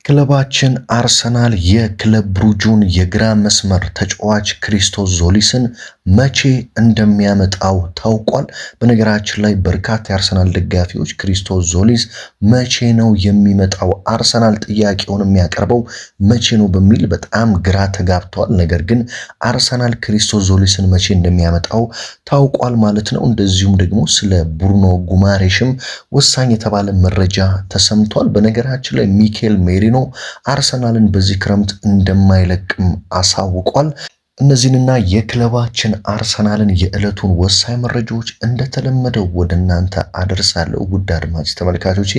ክለባችን አርሰናል የክለብ ብሩጁን የግራ መስመር ተጫዋች ክሪስቶስ ዞሊስን መቼ እንደሚያመጣው ታውቋል። በነገራችን ላይ በርካታ የአርሰናል ደጋፊዎች ክሪስቶስ ዞሊስ መቼ ነው የሚመጣው፣ አርሰናል ጥያቄውን የሚያቀርበው መቼ ነው በሚል በጣም ግራ ተጋብተዋል። ነገር ግን አርሰናል ክሪስቶስ ዞሊስን መቼ እንደሚያመጣው ታውቋል ማለት ነው። እንደዚሁም ደግሞ ስለ ብሩኖ ጉማሬሽም ወሳኝ የተባለ መረጃ ተሰምቷል። በነገራችን ላይ ሚኬል ሜሪኖ አርሰናልን በዚህ ክረምት እንደማይለቅም አሳውቋል። እነዚህንና የክለባችን አርሰናልን የዕለቱን ወሳኝ መረጃዎች እንደተለመደው ወደ እናንተ አደርሳለሁ። ውድ አድማጭ ተመልካቾቼ፣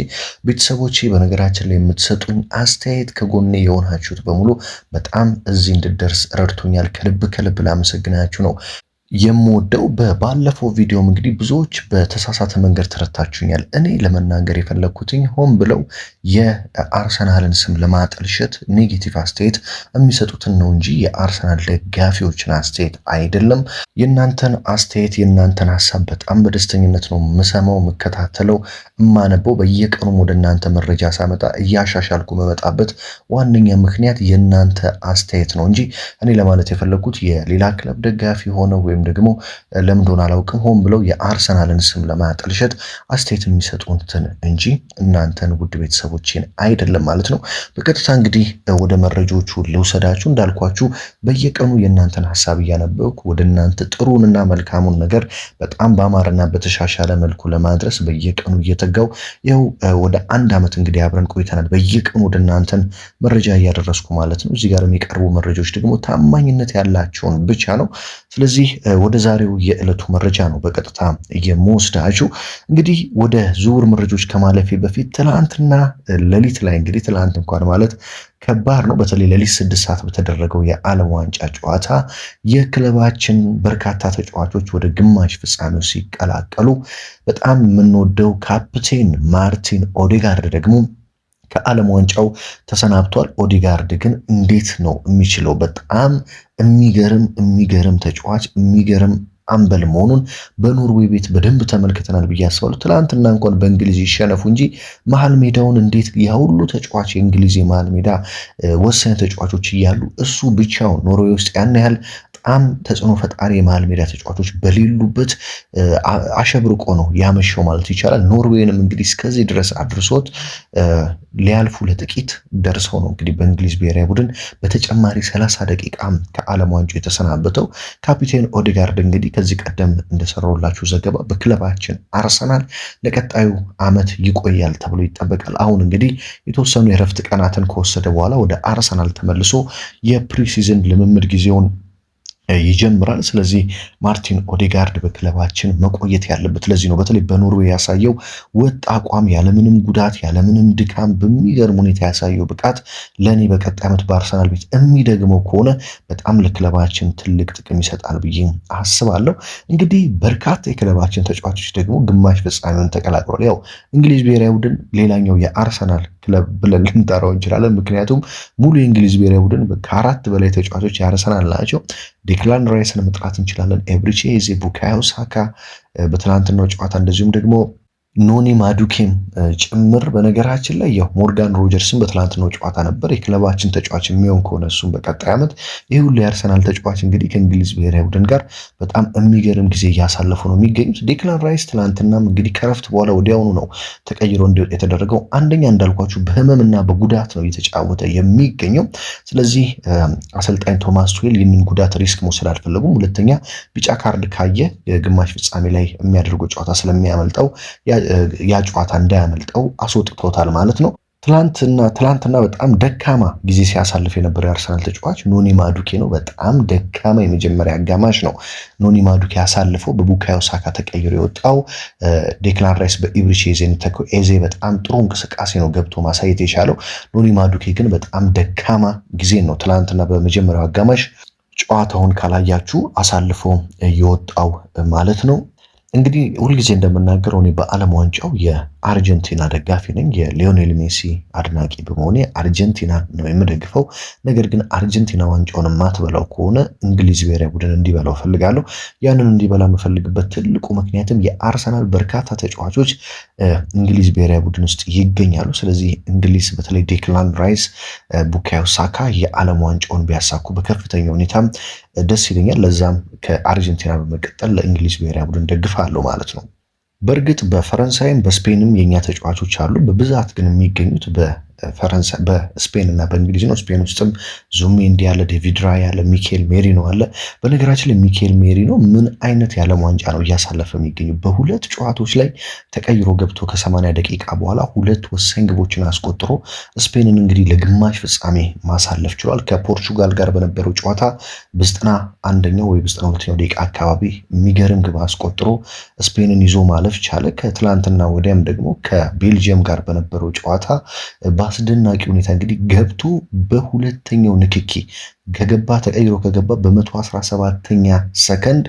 ቤተሰቦቼ፣ በነገራችን ላይ የምትሰጡኝ አስተያየት ከጎኔ የሆናችሁት በሙሉ በጣም እዚህ እንድደርስ ረድቶኛል። ከልብ ላመሰግናችሁ ነው የምወደው። ባለፈው ቪዲዮም እንግዲህ ብዙዎች በተሳሳተ መንገድ ተረታችሁኛል። እኔ ለመናገር የፈለኩትኝ ሆን ብለው የአርሰናልን ስም ለማጠልሸት ኔጌቲቭ አስተያየት የሚሰጡትን ነው እንጂ የአርሰናል ደጋፊዎችን አስተያየት አይደለም። የእናንተን አስተያየት የእናንተን ሀሳብ በጣም በደስተኝነት ነው የምሰማው፣ የምከታተለው፣ የማነበው። በየቀኑም ወደ እናንተ መረጃ ሳመጣ እያሻሻልኩ መመጣበት ዋነኛ ምክንያት የእናንተ አስተያየት ነው እንጂ እኔ ለማለት የፈለኩት የሌላ ክለብ ደጋፊ ሆነው ወይም ደግሞ ለምንድን አላውቅም ሆን ብለው የአርሰናልን ስም ለማጠልሸት አስተያየት የሚሰጡትን እንጂ እናንተን ውድ ቤተሰቦችን አይደለም ማለት ነው። በቀጥታ እንግዲህ ወደ መረጃዎቹ ልውሰዳችሁ። እንዳልኳችሁ በየቀኑ የእናንተን ሀሳብ እያነበብኩ ወደ እናንተ ጥሩንና መልካሙን ነገር በጣም በአማረና በተሻሻለ መልኩ ለማድረስ በየቀኑ እየተጋው ይኸው ወደ 1 ዓመት እንግዲህ አብረን ቆይተናል። በየቀኑ ወደ እናንተን መረጃ እያደረስኩ ማለት ነው። እዚህ ጋር የሚቀርቡ መረጃዎች ደግሞ ታማኝነት ያላቸውን ብቻ ነው። ስለዚህ ወደ ዛሬው የዕለቱ መረጃ ነው በቀጥታ የምወስዳችሁ። እንግዲህ ወደ ዝውውር መረጃዎች ከማለፌ በፊት ትናንትና ሌሊት ላይ እንግዲህ ትናንት እንኳን ማለት ከባድ ነው። በተለይ ሌሊት 6 ሰዓት በተደረገው የዓለም ዋንጫ ጨዋታ የክለባችን በርካታ ተጫዋቾች ወደ ግማሽ ፍጻሜው ሲቀላቀሉ በጣም የምንወደው ካፕቴን ማርቲን ኦዴጋርድ ደግሞ ከዓለም ዋንጫው ተሰናብቷል። ኦዴጋርድ ግን እንዴት ነው የሚችለው? በጣም የሚገርም ተጫዋች፣ የሚገርም አምበል መሆኑን በኖርዌይ ቤት በደንብ ተመልክተናል ብዬ አስባለሁ። ትናንትና እንኳን በእንግሊዝ ይሸነፉ እንጂ መሃል ሜዳውን እንዴት ያሁሉ ተጫዋች የእንግሊዝ የመሃል ሜዳ ወሳኝ ተጫዋቾች እያሉ እሱ ብቻውን ኖርዌይ ውስጥ ያን ያህል በጣም ተጽዕኖ ፈጣሪ የመሃል ሜዳ ተጫዋቾች በሌሉበት አሸብርቆ ነው ያመሸው ማለት ይቻላል። ኖርዌይንም እንግዲህ እስከዚህ ድረስ አድርሶት ሊያልፉ ለጥቂት ደርሰው ነው እንግዲህ በእንግሊዝ ብሔራዊ ቡድን በተጨማሪ 30 ደቂቃ ከዓለም ዋንጫው የተሰናበተው። ካፒቴን ኦዴጋርድ እንግዲህ ከዚህ ቀደም እንደሰራውላችሁ ዘገባ በክለባችን አርሰናል ለቀጣዩ ዓመት ይቆያል ተብሎ ይጠበቃል። አሁን እንግዲህ የተወሰኑ የረፍት ቀናትን ከወሰደ በኋላ ወደ አርሰናል ተመልሶ የፕሪሲዝን ልምምድ ጊዜውን ይጀምራል። ስለዚህ ማርቲን ኦዴጋርድ በክለባችን መቆየት ያለበት ለዚህ ነው። በተለይ በኖርዌይ ያሳየው ወጥ አቋም፣ ያለምንም ጉዳት ያለምንም ድካም በሚገርም ሁኔታ ያሳየው ብቃት ለኔ በቀጣይ ዓመት በአርሰናል ቤት የሚደግመው ከሆነ በጣም ለክለባችን ትልቅ ጥቅም ይሰጣል ብዬ አስባለሁ። እንግዲህ በርካታ የክለባችን ተጫዋቾች ደግሞ ግማሽ ፍጻሜውን ተቀላቅሏል። ያው እንግሊዝ ብሔራዊ ቡድን ሌላኛው የአርሰናል ክለብ ብለን ልንጠራው እንችላለን። ምክንያቱም ሙሉ የእንግሊዝ ብሔራዊ ቡድን ከ4 በላይ ተጫዋቾች ያርሰናል ናቸው። ዴክላን ራይስን መጥራት እንችላለን፣ ኤብሪቼ ኤዜ፣ ቡካዮ ሳካ በትናንትናው ጨዋታ እንደዚሁም ደግሞ ኖኒ ማዱኬም ጭምር። በነገራችን ላይ ያው ሞርጋን ሮጀርስን በትናንትናው ጨዋታ ነበር የክለባችን ተጫዋች የሚሆን ከሆነ እሱም በቀጣይ ዓመት ይህ ሁሉ የአርሰናል ተጫዋች እንግዲህ ከእንግሊዝ ብሔራዊ ቡድን ጋር በጣም የሚገርም ጊዜ እያሳለፉ ነው የሚገኙት። ዴክላን ራይስ ትናንትናም እንግዲህ ከረፍት በኋላ ወዲያውኑ ነው ተቀይሮ እንዲወጣ የተደረገው። አንደኛ እንዳልኳችሁ በህመምና በጉዳት ነው እየተጫወተ የሚገኘው። ስለዚህ አሰልጣኝ ቶማስ ቱዌል ይህንን ጉዳት ሪስክ መውሰድ አልፈለጉም። ሁለተኛ ቢጫ ካርድ ካየ የግማሽ ፍጻሜ ላይ የሚያደርገው ጨዋታ ስለሚያመልጠው ያ ጨዋታ እንዳያመልጠው አስወጥተውታል ማለት ነው። ትላንትና በጣም ደካማ ጊዜ ሲያሳልፍ የነበረው የአርሰናል ተጫዋች ኖኒ ማዱኬ ነው። በጣም ደካማ የመጀመሪያ አጋማሽ ነው ኖኒ ማዱኬ ያሳልፈው። በቡካዮ ሳካ ተቀይሮ የወጣው ዴክላን ራይስ በኢብሪቼ ኤዜን ተኮ። ኤዜ በጣም ጥሩ እንቅስቃሴ ነው ገብቶ ማሳየት የቻለው። ኖኒ ማዱኬ ግን በጣም ደካማ ጊዜ ነው ትላንትና በመጀመሪያው አጋማሽ ጨዋታውን ካላያችሁ አሳልፎ የወጣው ማለት ነው። እንግዲህ ሁልጊዜ እንደምናገረው እኔ በዓለም ዋንጫው የአርጀንቲና ደጋፊ ነኝ። የሊዮኔል ሜሲ አድናቂ በመሆኔ አርጀንቲና ነው የምደግፈው። ነገር ግን አርጀንቲና ዋንጫውን ማትበላው ከሆነ እንግሊዝ ብሔራዊ ቡድን እንዲበላው ፈልጋለሁ። ያንን እንዲበላ የምፈልግበት ትልቁ ምክንያትም የአርሰናል በርካታ ተጫዋቾች እንግሊዝ ብሔራዊ ቡድን ውስጥ ይገኛሉ። ስለዚህ እንግሊዝ በተለይ ዴክላን ራይስ፣ ቡካዮ ሳካ የዓለም ዋንጫውን ቢያሳኩ በከፍተኛ ሁኔታ ደስ ይለኛል። ለዛም ከአርጀንቲና በመቀጠል ለእንግሊዝ ብሔራዊ ቡድን ደግፋለሁ ማለት ነው። በእርግጥ በፈረንሳይም በስፔንም የኛ ተጫዋቾች አሉ። በብዛት ግን የሚገኙት በፈረንሳይ በስፔን እና በእንግሊዝ ነው። ስፔን ውስጥም ዙሜንዲ ያለ፣ ዴቪድ ራያ ያለ፣ ሚኬል ሜሪኖ አለ። በነገራችን ላይ ሚኬል ሜሪኖ ምን አይነት የዓለም ዋንጫ ነው እያሳለፈ የሚገኘው? በሁለት ጨዋታዎች ላይ ተቀይሮ ገብቶ ከ80 ደቂቃ በኋላ ሁለት ወሳኝ ግቦችን አስቆጥሮ ስፔንን እንግዲህ ለግማሽ ፍጻሜ ማሳለፍ ችሏል። ከፖርቹጋል ጋር በነበረው ጨዋታ በ91ኛው ወይ በ92ኛው ደቂቃ አካባቢ የሚገርም ግብ አስቆጥሮ ስፔንን ይዞ ማለፍ ቻለ። ከትላንትና ወዲያም ደግሞ ከቤልጂየም ጋር በነበረው ጨዋታ በአስደናቂ ሁኔታ እንግዲህ ገብቶ በሁለተኛው ንክኪ ተቀይሮ ከገባ በ117ኛ ሰከንድ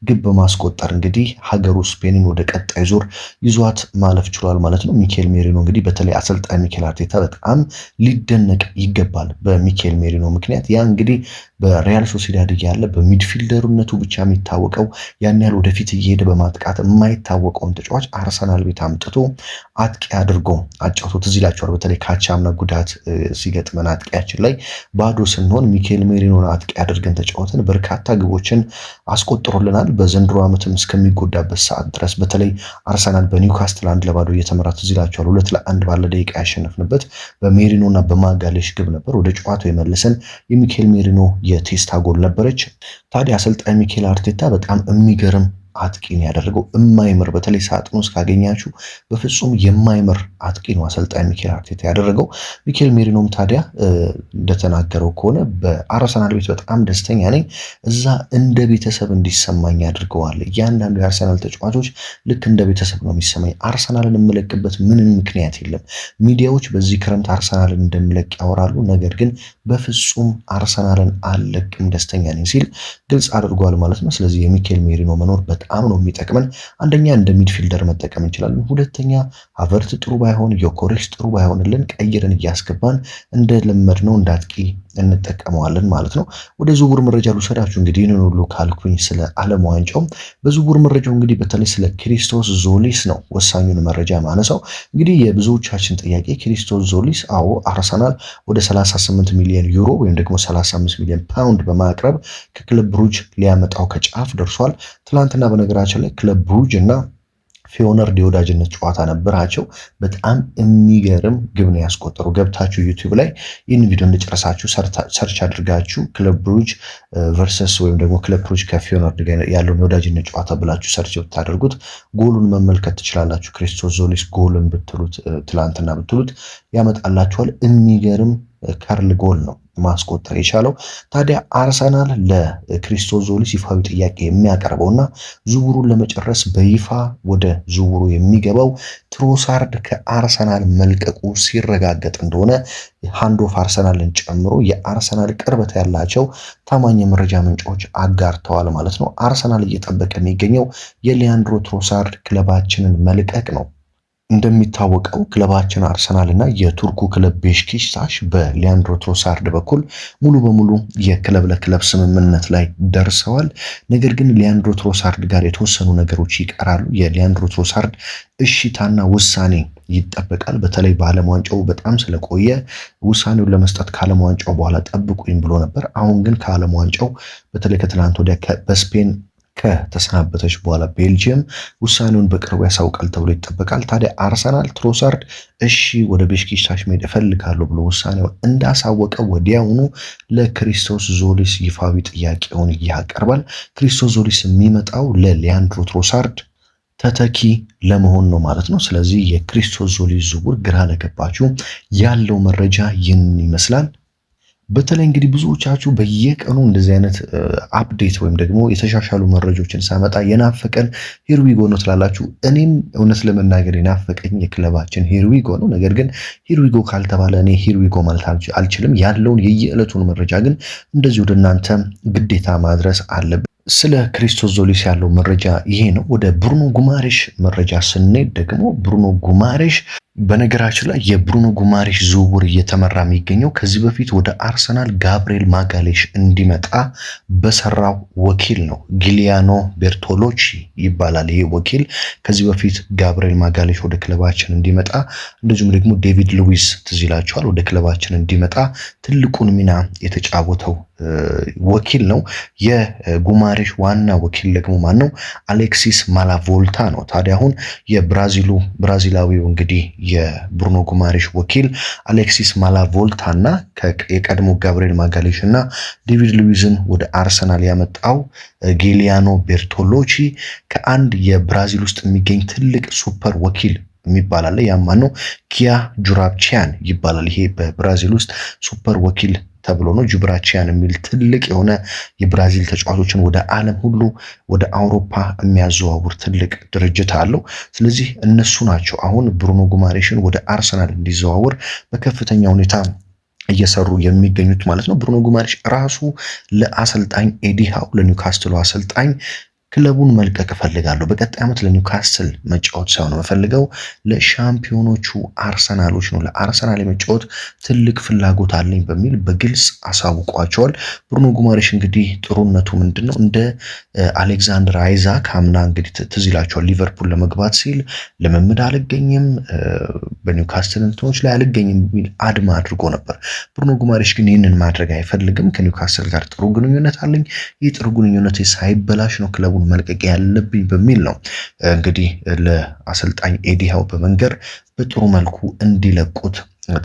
ግብ በማስቆጠር እንግዲህ ሀገሩ ስፔንን ወደ ቀጣይ ዙር ይዟት ማለፍ ችሏል ማለት ነው። ሚኬል ሜሪኖ እንግዲህ በተለይ አሰልጣኝ ሚኬል አርቴታ በጣም ሊደነቅ ይገባል በሚኬል ሜሪኖ ምክንያት። ያ እንግዲህ በሪያል ሶሲዳድ ያለ በሚድፊልደርነቱ ብቻ የሚታወቀው ያን ያህል ወደፊት እየሄደ በማጥቃት የማይታወቀውን ተጫዋች አርሰናል ቤት አምጥቶ አጥቂ አድርጎ አጫውቶት እዚህ ይላቸዋል። በተለይ ካቻምና ጉዳት ሲገጥመን አጥቂያችን ላይ ባዶ ስንሆን ሚኬል ሜሪኖን አጥቂ አድርገን ተጫወተን በርካታ ግቦችን አስቆጥሮልናል። በዘንድሮ ዓመትም እስከሚጎዳበት ሰዓት ድረስ በተለይ አርሰናል በኒውካስትል 1-0 እየተመራ እዚህ ይላቸዋል 2-1 ባለ ደቂቃ ያሸነፍንበት በሜሪኖና በማጋሌሽ ግብ ነበር። ወደ ጨዋታው የመለሰን የሚኬል ሜሪኖ የቴስታ ጎል ነበረች። ታዲያ አሰልጣኝ ሚኬል አርቴታ በጣም የሚገርም አጥቂን ያደረገው የማይምር በተለይ ሳጥን ውስጥ ካገኛችሁ በፍጹም የማይምር አጥቂ ነው አሰልጣኝ ሚኬል አርቴታ ያደረገው። ሚኬል ሜሪኖም ታዲያ እንደተናገረው ከሆነ በአርሰናል ቤት በጣም ደስተኛ ነኝ፣ እዛ እንደ ቤተሰብ እንዲሰማኝ አድርገዋል። እያንዳንዱ የአርሰናል ተጫዋቾች ልክ እንደ ቤተሰብ ነው የሚሰማኝ። አርሰናልን የምለቅበት ምንም ምክንያት የለም። ሚዲያዎች በዚህ ክረምት አርሰናልን እንደምለቅ ያወራሉ፣ ነገር ግን በፍጹም አርሰናልን አልለቅም፣ ደስተኛ ነኝ ሲል ግልጽ አድርጓል ማለት ነው። ስለዚህ የሚኬል ሜሪኖ መኖር በጣም ነው የሚጠቅመን። አንደኛ እንደ ሚድፊልደር መጠቀም እንችላለን። ሁለተኛ ሃቨርት ጥሩ ባይሆን ዮኬሬሽ ጥሩ ባይሆንልን ቀይረን እያስገባን እንደለመድነው እንዳጥቂ እንጠቀመዋለን ማለት ነው። ወደ ዝውውር መረጃ ልውሰዳችሁ። እንግዲህ ይህንን ሁሉ ካልኩኝ ስለ ዓለም ዋንጫው በዝውውር መረጃው እንግዲህ በተለይ ስለ ክሪስቶስ ዞሊስ ነው ወሳኙን መረጃ ማነሳው። እንግዲህ የብዙዎቻችን ጥያቄ ክሪስቶስ ዞሊስ አዎ አርሰናል ወደ 38 ሚሊዮን ዩሮ ወይም ደግሞ 35 ሚሊዮን ፓውንድ በማቅረብ ከክለብ ብሩጅ ሊያመጣው ከጫፍ ደርሷል። ትናንትና በነገራችን ላይ ክለብ ብሩጅ እና ፊዮነርድ የወዳጅነት ጨዋታ ነበራቸው። በጣም የሚገርም ግብ ነው ያስቆጠሩ። ገብታችሁ ዩቲዩብ ላይ ይህን ቪዲዮ እንደጨረሳችሁ ሰርች አድርጋችሁ ክለብ ብሩጅ ቨርሰስ ወይም ደግሞ ክለብ ብሩጅ ከፊዮነርድ ጋር ያለውን የወዳጅነት ጨዋታ ብላችሁ ሰርች ብታደርጉት ጎሉን መመልከት ትችላላችሁ። ክሪስቶስ ዞሊስ ጎልን ብትሉት ትላንትና ብትሉት ያመጣላችኋል። የሚገርም ከርል ጎል ነው ማስቆጠር የቻለው። ታዲያ አርሰናል ለክሪስቶስ ዞሊስ ይፋዊ ጥያቄ የሚያቀርበውና ዝውውሩን ለመጨረስ በይፋ ወደ ዝውውሩ የሚገባው ትሮሳርድ ከአርሰናል መልቀቁ ሲረጋገጥ እንደሆነ ሃንዶፍ አርሰናልን ጨምሮ የአርሰናል ቅርበት ያላቸው ታማኝ የመረጃ ምንጮች አጋርተዋል ማለት ነው። አርሰናል እየጠበቀ የሚገኘው የሊያንድሮ ትሮሳርድ ክለባችንን መልቀቅ ነው። እንደሚታወቀው ክለባችን አርሰናል እና የቱርኩ ክለብ ቤሽኪሽታሽ በሊያንድሮ ትሮሳርድ በኩል ሙሉ በሙሉ የክለብ ለክለብ ስምምነት ላይ ደርሰዋል። ነገር ግን ሊያንድሮ ትሮሳርድ ጋር የተወሰኑ ነገሮች ይቀራሉ። የሊያንድሮ ትሮሳርድ እሺታና ውሳኔ ይጠበቃል። በተለይ በዓለም ዋንጫው በጣም ስለቆየ ውሳኔውን ለመስጠት ከዓለም ዋንጫው በኋላ ጠብቁኝ ብሎ ነበር። አሁን ግን ከዓለም ዋንጫው በተለይ ከትላንት ወዲያ በስፔን ከተሰናበተች በኋላ ቤልጂየም ውሳኔውን በቅርቡ ያሳውቃል ተብሎ ይጠበቃል። ታዲያ አርሰናል ትሮሳርድ እሺ ወደ ቤሽኪሽታሽ መሄድ እፈልጋለሁ ብሎ ውሳኔውን እንዳሳወቀ ወዲያውኑ ለክሪስቶስ ዞሊስ ይፋዊ ጥያቄውን ያቀርባል። ክሪስቶስ ዞሊስ የሚመጣው ለሊያንድሮ ትሮሳርድ ተተኪ ለመሆን ነው ማለት ነው። ስለዚህ የክሪስቶስ ዞሊስ ዝውውር ግራ ለገባችሁ ያለው መረጃ ይህን ይመስላል። በተለይ እንግዲህ ብዙዎቻችሁ በየቀኑ እንደዚህ አይነት አፕዴት ወይም ደግሞ የተሻሻሉ መረጃዎችን ሳመጣ የናፈቀን ሂርዊጎ ነው ትላላችሁ። እኔም እውነት ለመናገር የናፈቀኝ የክለባችን ሂርዊጎ ነው። ነገር ግን ሂርዊጎ ካልተባለ እኔ ሂርዊጎ ማለት አልችልም። ያለውን የየዕለቱን መረጃ ግን እንደዚህ ወደ እናንተ ግዴታ ማድረስ አለብን። ስለ ክሪስቶስ ዞሊስ ያለው መረጃ ይሄ ነው። ወደ ብሩኖ ጉማሬሽ መረጃ ስንሄድ ደግሞ ብሩኖ ጉማሬሽ በነገራችን ላይ የብሩኖ ጉማሬሽ ዝውውር እየተመራ የሚገኘው ከዚህ በፊት ወደ አርሰናል ጋብሪኤል ማጋሌሽ እንዲመጣ በሰራው ወኪል ነው። ጊሊያኖ ቤርቶሎቺ ይባላል ይሄ ወኪል። ከዚህ በፊት ጋብሪኤል ማጋሌሽ ወደ ክለባችን እንዲመጣ እንደዚሁም ደግሞ ዴቪድ ሉዊስ ትዝ ይላችኋል ወደ ክለባችን እንዲመጣ ትልቁን ሚና የተጫወተው ወኪል ነው። የጉማሬሽ ዋና ወኪል ደግሞ ማን ነው? አሌክሲስ ማላቮልታ ነው። ታዲያ አሁን ብራዚላዊው እንግዲህ የብሩኖ ጉማሬሽ ወኪል አሌክሲስ ማላቮልታ እና የቀድሞ ጋብሪኤል ማጋሌሽ እና ዴቪድ ሉዊዝን ወደ አርሰናል ያመጣው ጊሊያኖ ቤርቶሎቺ ከአንድ የብራዚል ውስጥ የሚገኝ ትልቅ ሱፐር ወኪል የሚባል አለ። ያም ማን ነው? ኪያ ጁራብቺያን ይባላል። ይሄ በብራዚል ውስጥ ሱፐር ወኪል ተብሎ ነው። ጁብራቺያን የሚል ትልቅ የሆነ የብራዚል ተጫዋቾችን ወደ ዓለም ሁሉ ወደ አውሮፓ የሚያዘዋውር ትልቅ ድርጅት አለው። ስለዚህ እነሱ ናቸው አሁን ብሩኖ ጉማሬሽን ወደ አርሰናል እንዲዘዋወር በከፍተኛ ሁኔታ እየሰሩ የሚገኙት ማለት ነው። ብሩኖ ጉማሬሽ ራሱ ለአሰልጣኝ ኤዲ ሃው ለኒውካስትሉ አሰልጣኝ ክለቡን መልቀቅ እፈልጋለሁ፣ በቀጣይ ዓመት ለኒውካስትል መጫወት ሳይሆን የምፈልገው ለሻምፒዮኖቹ አርሰናሎች ነው፣ ለአርሰናል የመጫወት ትልቅ ፍላጎት አለኝ በሚል በግልጽ አሳውቋቸዋል። ብሩኖ ጉማሬሽ እንግዲህ ጥሩነቱ ምንድነው? እንደ አሌክዛንደር አይዛክ አምና እንግዲህ ትዝ ይላቸዋል ሊቨርፑል ለመግባት ሲል ልምምድ አልገኝም፣ በኒውካስትል እንትኖች ላይ አልገኝም የሚል አድማ አድርጎ ነበር። ብሩኖ ጉማሬሽ ግን ይህንን ማድረግ አይፈልግም። ከኒውካስትል ጋር ጥሩ ግንኙነት አለኝ፣ ይህ ጥሩ ግንኙነት ሳይበላሽ ነው ክለቡ መልቀቅ ያለብኝ በሚል ነው እንግዲህ ለአሰልጣኝ ኤዲ ሃው በመንገር በጥሩ መልኩ እንዲለቁት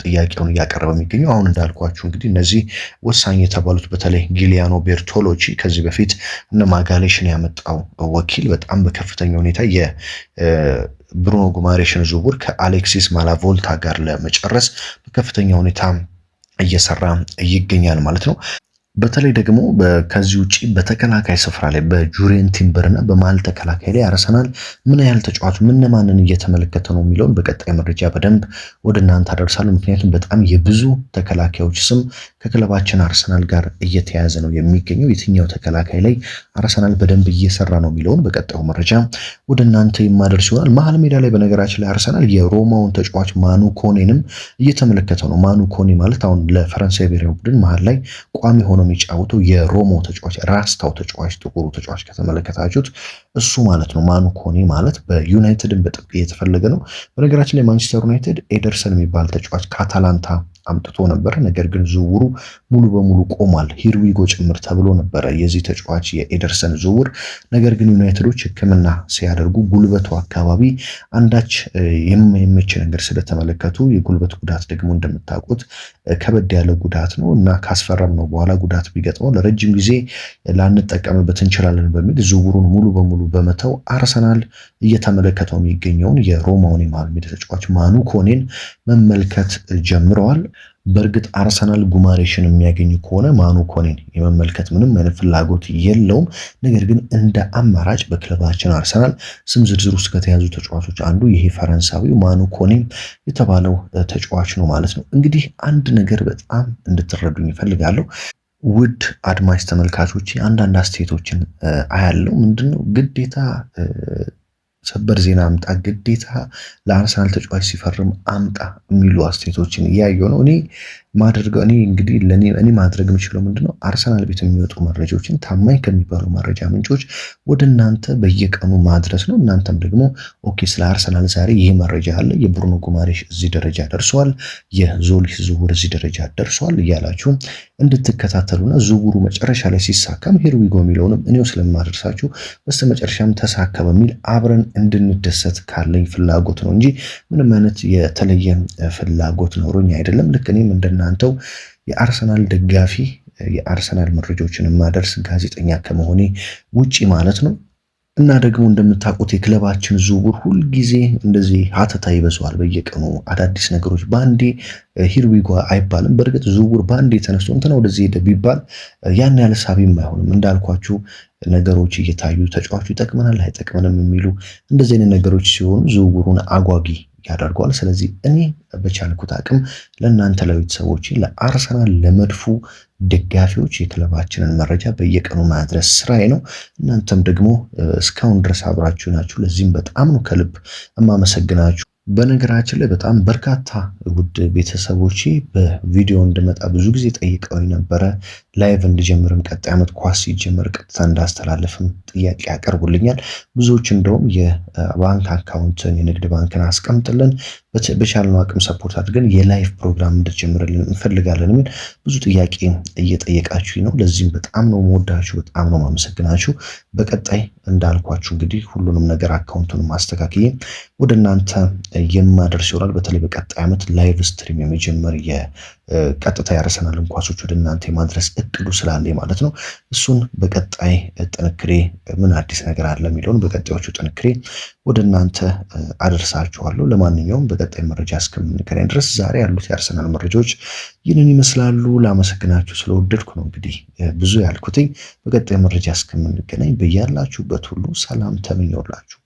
ጥያቄውን እያቀረበ የሚገኘው። አሁን እንዳልኳችሁ እንግዲህ እነዚህ ወሳኝ የተባሉት በተለይ ጊሊያኖ ቤርቶሎቺ ከዚህ በፊት እነ ማጋሌሽን ያመጣው ወኪል በጣም በከፍተኛ ሁኔታ የብሩኖ ጉማሬሽን ዝውውር ከአሌክሲስ ማላቮልታ ጋር ለመጨረስ በከፍተኛ ሁኔታ እየሰራ ይገኛል ማለት ነው። በተለይ ደግሞ ከዚህ ውጪ በተከላካይ ስፍራ ላይ በጁሪየን ቲምበር እና በመሃል ተከላካይ ላይ አርሰናል ምን ያህል ተጫዋች ማንን እየተመለከተ ነው የሚለውን በቀጣይ መረጃ በደንብ ወደ እናንተ አደርሳለሁ። ምክንያቱም በጣም የብዙ ተከላካዮች ስም ከክለባችን አርሰናል ጋር እየተያዘ ነው የሚገኘው። የትኛው ተከላካይ ላይ አርሰናል በደንብ እየሰራ ነው የሚለውን በቀጣዩ መረጃ ወደ እናንተ የማደርስ ይሆናል። መሃል ሜዳ ላይ በነገራችን ላይ አርሰናል የሮማውን ተጫዋች ማኑ ኮኔንም እየተመለከተው ነው። ማኑ ኮኔ ማለት አሁን ለፈረንሳይ ብሔራዊ ቡድን መሃል ላይ ቋሚ ሆኖ የሚጫወተው የሮሞ ተጫዋች ራስታው ተጫዋች ጥቁሩ ተጫዋች ከተመለከታችሁት እሱ ማለት ነው። ማኑ ኮኔ ማለት በዩናይትድን በጥብቅ እየተፈለገ ነው። በነገራችን ላይ ማንቸስተር ዩናይትድ ኤደርሰን የሚባል ተጫዋች ከአታላንታ አምጥቶ ነበር። ነገር ግን ዝውውሩ ሙሉ በሙሉ ቆሟል። ሂርዊጎ ጭምር ተብሎ ነበረ የዚህ ተጫዋች የኤደርሰን ዝውውር። ነገር ግን ዩናይትዶች ሕክምና ሲያደርጉ ጉልበቱ አካባቢ አንዳች የማይመች ነገር ስለተመለከቱ የጉልበት ጉዳት ደግሞ እንደምታውቁት ከበድ ያለ ጉዳት ነው እና ካስፈረም ነው በኋላ ጉዳት ቢገጥመው ለረጅም ጊዜ ላንጠቀምበት እንችላለን በሚል ዝውውሩን ሙሉ በሙሉ በመተው አርሰናል እየተመለከተው የሚገኘውን የሮማውን የመሃል ሜዳ ተጫዋች ማኑ ኮኔን መመልከት ጀምረዋል። በእርግጥ አርሰናል ጉማሬሽን የሚያገኝ ከሆነ ማኑ ኮኔን የመመልከት ምንም አይነት ፍላጎት የለውም። ነገር ግን እንደ አማራጭ በክለባችን አርሰናል ስም ዝርዝር ውስጥ ከተያዙ ተጫዋቾች አንዱ ይሄ ፈረንሳዊው ማኑ ኮኔን የተባለው ተጫዋች ነው ማለት ነው። እንግዲህ አንድ ነገር በጣም እንድትረዱኝ ይፈልጋለሁ ውድ አድማጭ ተመልካቾች፣ አንዳንድ አስተያየቶችን አያለው። ምንድነው ግዴታ ሰበር ዜና አምጣ፣ ግዴታ ለአርሰናል ተጫዋች ሲፈርም አምጣ የሚሉ አስተያየቶችን እያየሁ ነው። እኔ እንግዲህ እኔ ማድረግ የምችለው ምንድነው አርሰናል ቤት የሚወጡ መረጃዎችን ታማኝ ከሚባሉ መረጃ ምንጮች ወደ እናንተ በየቀኑ ማድረስ ነው። እናንተም ደግሞ ኦኬ ስለ አርሰናል ዛሬ ይሄ መረጃ አለ፣ የብሩኖ ጉማሬሽ እዚህ ደረጃ ደርሷል፣ የዞሊስ ዝውውር እዚህ ደረጃ ደርሷል እያላችሁ እንድትከታተሉና ዝውውሩ መጨረሻ ላይ ሲሳካም ሄር ዊ ጎ የሚለውንም እኔው ስለማደርሳችሁ በስተመጨረሻም ተሳካ በሚል አብረን እንድንደሰት ካለኝ ፍላጎት ነው እንጂ ምንም አይነት የተለየ ፍላጎት ኖሮኝ አይደለም። ልክ እኔም እንደናንተው የአርሰናል ደጋፊ የአርሰናል መረጃዎችን የማደርስ ጋዜጠኛ ከመሆኔ ውጪ ማለት ነው። እና ደግሞ እንደምታውቁት የክለባችን ዝውውር ሁልጊዜ እንደዚህ ሀተታ ይበዛዋል። በየቀኑ አዳዲስ ነገሮች ባንዴ ሂር ዊ ጎ አይባልም። በእርግጥ ዝውውር ባንዴ ተነስቶ እንትና ወደዚህ ሄደ ቢባል ያን ያለ ሳቢም አይሆንም። እንዳልኳችሁ ነገሮች እየታዩ ተጫዋቹ ይጠቅመናል አይጠቅመንም የሚሉ እንደዚህ አይነት ነገሮች ሲሆኑ ዝውውሩን አጓጊ ያደርገዋል። ስለዚህ እኔ በቻልኩት አቅም ለእናንተ ለቤተሰቦቼ ለአርሰናል ለመድፉ ደጋፊዎች የክለባችንን መረጃ በየቀኑ ማድረስ ስራዬ ነው። እናንተም ደግሞ እስካሁን ድረስ አብራችሁ ናችሁ። ለዚህም በጣም ነው ከልብ እማመሰግናችሁ። በነገራችን ላይ በጣም በርካታ ውድ ቤተሰቦቼ በቪዲዮ እንድመጣ ብዙ ጊዜ ጠይቀውኝ ነበረ። ላይቭ እንድጀምርም ቀጣይ ዓመት ኳስ ሲጀመር ቀጥታ እንዳስተላለፍም ጥያቄ ያቀርቡልኛል። ብዙዎች እንደውም የባንክ አካውንትን የንግድ ባንክን አስቀምጥልን በቻልነው አቅም ሰፖርት አድርገን የላይቭ ፕሮግራም እንድጀምርልን እንፈልጋለን የሚል ብዙ ጥያቄ እየጠየቃችሁ ነው። ለዚህም በጣም ነው የምወዳችሁ፣ በጣም ነው የማመሰግናችሁ። በቀጣይ እንዳልኳችሁ እንግዲህ ሁሉንም ነገር አካውንቱን ማስተካከዬ ወደ እናንተ የማደርስ ይሆናል። በተለይ በቀጣይ ዓመት ላይቭ ስትሪም የመጀመር የቀጥታ የአርሰናልን ኳሶች ወደ እናንተ የማድረስ እቅዱ ስላለ ማለት ነው። እሱን በቀጣይ ጥንክሬ ምን አዲስ ነገር አለ የሚለውን በቀጣዮቹ ጥንክሬ ወደ እናንተ አደርሳችኋለሁ። ለማንኛውም በቀጣይ መረጃ እስከምንገናኝ ድረስ ዛሬ ያሉት የአርሰናል መረጃዎች ይህንን ይመስላሉ። ላመሰግናችሁ ስለወደድኩ ነው እንግዲህ ብዙ ያልኩትኝ። በቀጣይ መረጃ እስከምንገናኝ በያላችሁበት ሁሉ ሰላም ተመኘውላችሁ።